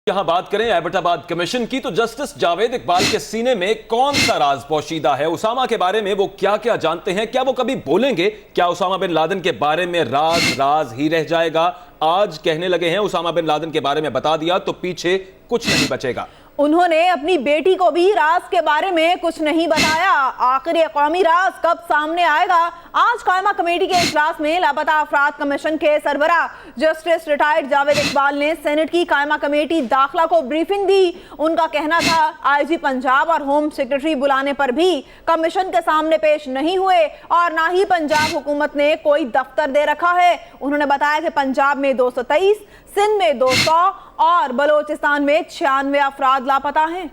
یہاں بات کریں ایبٹ آباد کمیشن کی تو جسٹس جاوید اقبال کے سینے میں کون سا راز پوشیدہ ہے؟ اسامہ کے بارے میں وہ کیا کیا جانتے ہیں؟ کیا وہ کبھی بولیں گے؟ کیا اسامہ بن لادن کے بارے میں راز ہی رہ جائے گا؟ آج کہنے لگے ہیں اسامہ بن لادن کے بارے میں بتا دیا تو پیچھے کچھ نہیں بچے گا۔ انہوں نے اپنی بیٹی کو بھی راز کے بارے میں کچھ نہیں بتایا۔ آخر یہ قومی راز کب سامنے آئے گا؟ آج قائمہ کمیٹی کے اجلاس میں لاپتہ افراد کمیشن کے سربراہ جسٹس ریٹائرڈ جاوید اقبال نے سینٹ کی قائمہ کمیٹی داخلہ کو بریفنگ دی۔ ان کا کہنا تھا آئی جی پنجاب اور ہوم سیکرٹری بلانے پر بھی کمیشن کے سامنے پیش نہیں ہوئے اور نہ ہی پنجاب حکومت نے کوئی دفتر دے رکھا ہے۔ انہوں نے بتایا کہ پنجاب میں 223، سندھ میں 200 اور بلوچستان میں 96 افراد لاپتہ ہیں۔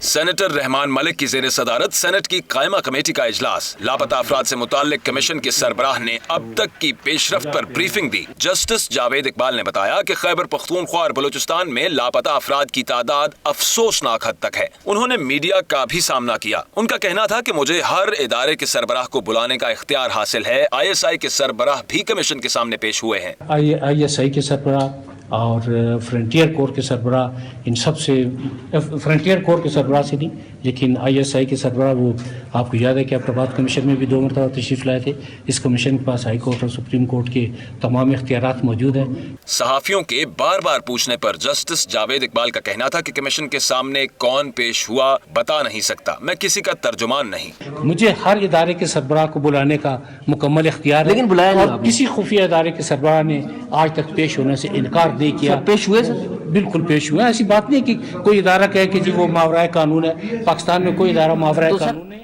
سینیٹر رحمان ملک کی زیر صدارت سینٹ کی قائمہ کمیٹی کا اجلاس، لاپتہ افراد سے متعلق کمیشن کے سربراہ نے اب تک کی پیش رفت پر بریفنگ دی۔ جسٹس جاوید اقبال نے بتایا کہ خیبر پختونخوا اور بلوچستان میں لاپتہ افراد کی تعداد افسوسناک حد تک ہے۔ انہوں نے میڈیا کا بھی سامنا کیا۔ ان کا کہنا تھا کہ مجھے ہر ادارے کے سربراہ کو بلانے کا اختیار حاصل ہے۔ آئی ایس آئی کے سربراہ بھی کمیشن کے سامنے پیش ہوئے ہیں۔ آئی ایس آئی کے سربراہ اور فرنٹیئر کور کے سربراہ، ان سب سے فرنٹیئر کور کے سربراہ سے نہیں لیکن آئی ایس آئی کے سربراہ، وہ آپ کو یاد ہے کہ ایبٹ آباد کمیشن میں بھی 2 مرتبہ تشریف لائے تھے۔ اس کمیشن کے پاس ہائی کورٹ اور سپریم کورٹ کے تمام اختیارات موجود ہیں۔ صحافیوں کے بار بار پوچھنے پر جسٹس جاوید اقبال کا کہنا تھا کہ کمیشن کے سامنے کون پیش ہوا بتا نہیں سکتا، میں کسی کا ترجمان نہیں۔ مجھے ہر ادارے کے سربراہ کو بلانے کا مکمل اختیار ہے، لیکن بلایا نہیں اور کسی خفیہ ادارے کے سربراہ نے آج تک پیش ہونے سے انکار نہیں کیا۔ پیش ہوئے سر؟ بالکل پیش ہوئے۔ ایسی بات نہیں کہ کوئی ادارہ کہے کہ جی وہ ماورائے قانون ہے۔ پاکستان میں کوئی ادارہ ماورائے قانون نہیں ہے۔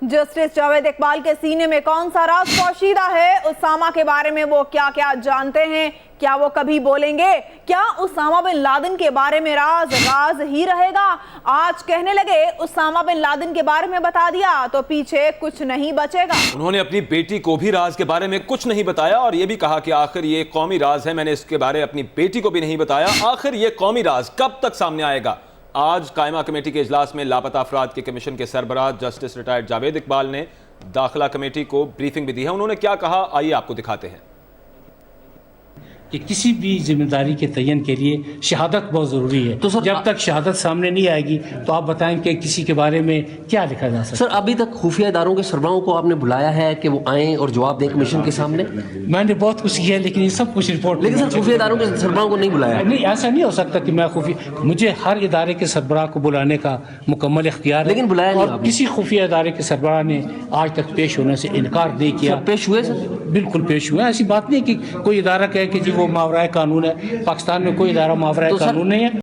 جسٹس جاوید اقبال کے سینے میں کون سا راز پوشیدہ ہے؟ اسامہ کے بارے میں وہ کیا کیا جانتے ہیں؟ کیا وہ کبھی بولیں گے؟ کیا اسامہ بن لادن کے بارے میں راز ہی رہے گا؟ آج کہنے لگے اسامہ بن لادن کے بارے میں بتا دیا تو پیچھے کچھ نہیں بچے گا۔ انہوں نے اپنی بیٹی کو بھی راز کے بارے میں کچھ نہیں بتایا اور یہ بھی کہا کہ آخر یہ قومی راز ہے، میں نے اس کے بارے اپنی بیٹی کو بھی نہیں بتایا۔ آخر یہ قومی راز کب تک سامنے آئے گا؟ آج قائمہ کمیٹی کے اجلاس میں لاپتہ افراد کے کمیشن کے سربراہ جسٹس ریٹائرڈ جاوید اقبال نے داخلہ کمیٹی کو بریفنگ بھی دی ہے۔ انہوں نے کیا کہا آئیے آپ کو دکھاتے ہیں۔ کہ کسی بھی ذمہ داری کے تعین کے لیے شہادت بہت ضروری ہے، تو جب تک شہادت سامنے نہیں آئے گی تو آپ بتائیں کہ کسی کے بارے میں کیا لکھا جا سکتا ہے۔ سر ابھی تک خفیہ اداروں کے سربراہوں کو آپ نے بلایا ہے کہ وہ آئیں اور جواب دیں کمیشن کے سامنے؟ میں نے بہت کچھ کیا لیکن یہ سب کچھ رپورٹ، لیکن سر خفیہ اداروں کے سربراہوں کو نہیں بلایا؟ نہیں، ایسا نہیں ہو سکتا کہ میں مجھے ہر ادارے کے سربراہ کو بلانے کا مکمل اختیار ہے، لیکن بلایا نہیں اور کسی خفیہ ادارے کے سربراہ نے آج تک پیش ہونے سے انکار نہیں کیا۔ پیش ہوئے سر؟ بالکل پیش ہوئے۔ ایسی بات نہیں کہ کوئی ادارہ کہے کہ جی وہ ماورائے قانون ہے۔ پاکستان میں کوئی ادارہ ماورائے قانون نہیں ہے۔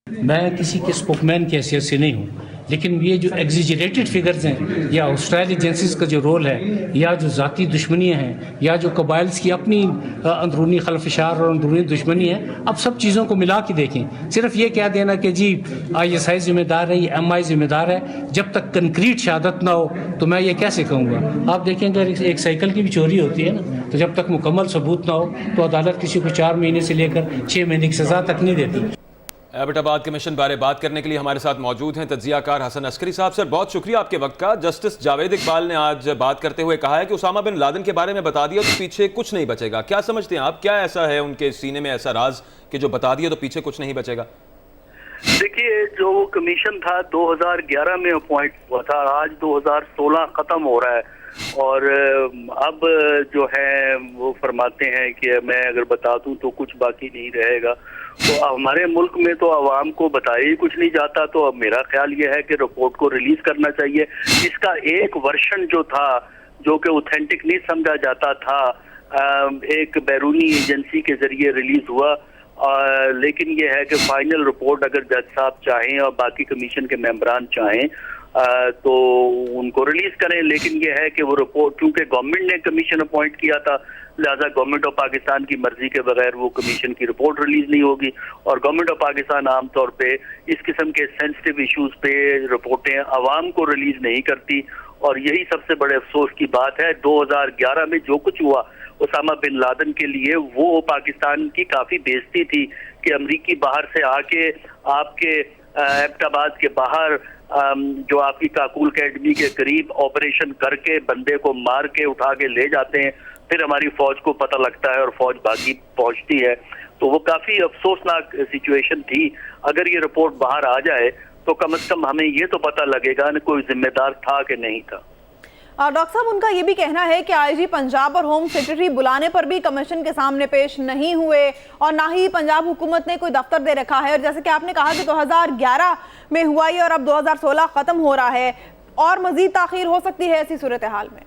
میں کسی کے اسپوک مین کی حیثیت سے نہیں ہوں، لیکن یہ جو ایگزیجریٹڈ فگرز ہیں یا آسٹریل ایجنسیز کا جو رول ہے یا جو ذاتی دشمنیاں ہیں یا جو قبائلز کی اپنی اندرونی خلفشار اور اندرونی دشمنی ہے، اب سب چیزوں کو ملا کے دیکھیں۔ صرف یہ کہہ دینا کہ جی آئی ایس آئی ذمہ دار ہے یا ایم آئی ذمہ دار ہے، جب تک کنکریٹ شہادت نہ ہو تو میں یہ کیسے کہوں گا؟ آپ دیکھیں اگر ایک سائیکل کی بھی چوری ہوتی ہے نا، تو جب تک مکمل ثبوت نہ ہو تو عدالت کسی کو 4 مہینے سے لے کر 6 مہینے کی سزا تک نہیں دیتی۔ ایبٹ آباد کمیشن بارے بات کرنے کے لیے ہمارے ساتھ موجود ہیں تجزیہ کار حسن عسکری صاحب۔ سر بہت شکریہ آپ کے وقت کا۔ جسٹس جاوید اقبال نے آج بات کرتے ہوئے کہا ہے کہ اسامہ بن لادن کے بارے میں بتا دیا تو پیچھے کچھ نہیں بچے گا۔ کیا سمجھتے ہیں آپ، کیا ایسا ہے ان کے سینے میں ایسا راز کہ جو بتا دیا تو پیچھے کچھ نہیں بچے گا؟ دیکھیے، جو وہ کمیشن تھا 2011 میں اپوائنٹ ہوا تھا، آج 2016 ختم ہو رہا ہے اور اب جو ہے وہ فرماتے ہیں کہ میں اگر بتا دوں تو کچھ باقی نہیں رہے گا۔ تو ہمارے ملک میں تو عوام کو بتایا ہی کچھ نہیں جاتا، تو اب میرا خیال یہ ہے کہ رپورٹ کو ریلیز کرنا چاہیے۔ اس کا ایک ورشن جو تھا جو کہ اوتھینٹک نہیں سمجھا جاتا تھا، ایک بیرونی ایجنسی کے ذریعے ریلیز ہوا، لیکن یہ ہے کہ فائنل رپورٹ اگر جج صاحب چاہیں اور باقی کمیشن کے ممبران چاہیں تو ان کو ریلیز کریں، لیکن یہ ہے کہ وہ رپورٹ کیونکہ گورنمنٹ نے کمیشن اپوائنٹ کیا تھا، لہذا گورنمنٹ آف پاکستان کی مرضی کے بغیر وہ کمیشن کی رپورٹ ریلیز نہیں ہوگی، اور گورنمنٹ آف پاکستان عام طور پہ اس قسم کے سینسٹیو ایشوز پہ رپورٹیں عوام کو ریلیز نہیں کرتی، اور یہی سب سے بڑے افسوس کی بات ہے۔ 2011 میں جو کچھ ہوا اسامہ بن لادن کے لیے، وہ پاکستان کی کافی بے عزتی تھی کہ امریکی باہر سے آ کے آپ کے ایبٹ آباد کے باہر جو آپ کی کاکول اکیڈمی کے قریب آپریشن کر کے بندے کو مار کے اٹھا کے لے جاتے ہیں، پھر ہماری فوج کو پتہ لگتا ہے اور فوج باقی پہنچتی ہے۔ تو وہ کافی افسوسناک سچویشن تھی. اگر یہ رپورٹ باہر آ جائے تو کم از کم ہمیں یہ تو پتہ لگے گا کہ کوئی ذمہ دار تھا کہ نہیں تھا. ڈاکٹر صاحب ان کا یہ بھی کہنا ہے کہ آئی جی پنجاب اور ہوم سیکرٹری بلانے پر بھی کمیشن کے سامنے پیش نہیں ہوئے اور نہ ہی پنجاب حکومت نے کوئی دفتر دے رکھا ہے, اور جیسے کہ آپ نے کہا کہ 2011 میں ہوا یہ اور اب 2016 ختم ہو رہا ہے, اور مزید تاخیر ہو سکتی ہے ایسی صورتحال میں.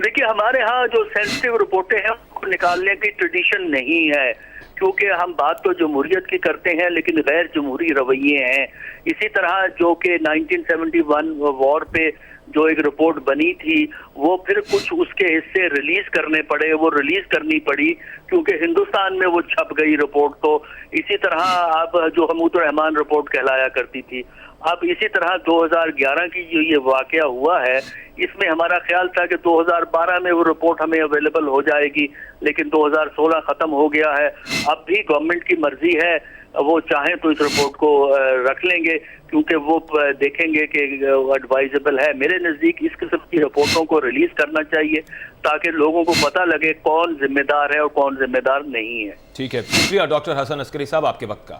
دیکھیے ہمارے ہاں جو سینسٹیو رپورٹیں ہیں ان کو نکالنے کی ٹریڈیشن نہیں ہے, کیونکہ ہم بات تو جمہوریت کی کرتے ہیں لیکن غیر جمہوری رویے ہیں. اسی طرح جو کہ 1971 وار پہ جو ایک رپورٹ بنی تھی وہ پھر کچھ اس کے حصے ریلیز کرنے پڑے, وہ ریلیز کرنی پڑی کیونکہ ہندوستان میں وہ چھپ گئی رپورٹ. تو اسی طرح اب جو حمود الرحمان رپورٹ کہلایا کرتی تھی, اب اسی طرح 2011 کی جو یہ واقعہ ہوا ہے اس میں ہمارا خیال تھا کہ 2012 میں وہ رپورٹ ہمیں اویلیبل ہو جائے گی, لیکن 2016 ختم ہو گیا ہے. اب بھی گورنمنٹ کی مرضی ہے, وہ چاہیں تو اس رپورٹ کو رکھ لیں گے کیونکہ وہ دیکھیں گے کہ ایڈوائزبل ہے. میرے نزدیک اس قسم کی رپورٹوں کو ریلیز کرنا چاہیے تاکہ لوگوں کو پتہ لگے کون ذمہ دار ہے اور کون ذمہ دار نہیں ہے. ٹھیک ہے, شکریہ ڈاکٹر حسن عسکری صاحب آپ کے وقت کا.